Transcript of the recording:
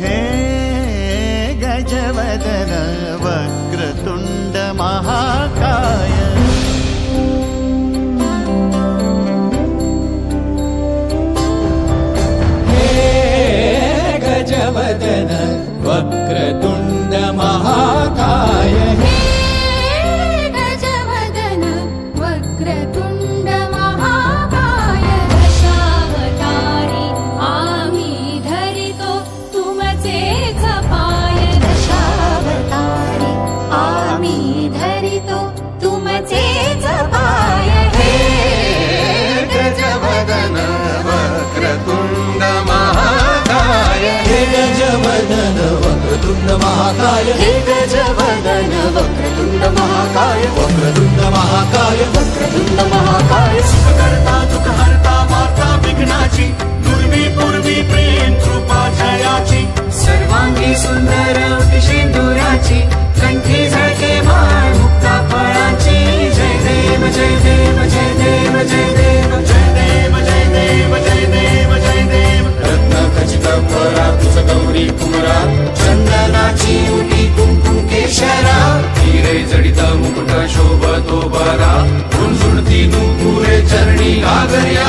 हे गजवदन वक्रतुंड महाकाय गजवदन वक्रतुंड महाकाय गजवदन वक्रतुंड महाकाय दशावतारी आम्ही धरितो तुमचेच पाय दशावतारी आम्ही धरितो तुमचेच पाय हे गजवदन वक्रतुंड महाकाय हे गजवदन वक्रतुंड महाकाय हे गजवदन वक्रतुंड महाकाय वक्रतुंड महाकाय वक्रतुंड महाकाय सुखकर्ता दुःखहर्ता माता विघ्नाची दुर्वी पूर्वी प्रेम कृपा जयाची सर्वांगी सुंदर सिंदुराची कंठी झळके माळ मुक्ता फळाची जय देव जय देव जय देव जय देव जय देव जय देव जय देव जय देव रत्न खचित परा तुझ गौरी कुमरा चंदनाची उटी कुंकुम केशरा हिरे जडित मुकुट शोभतो बरा गुंजुणती नुपुरे चरणी गागर्या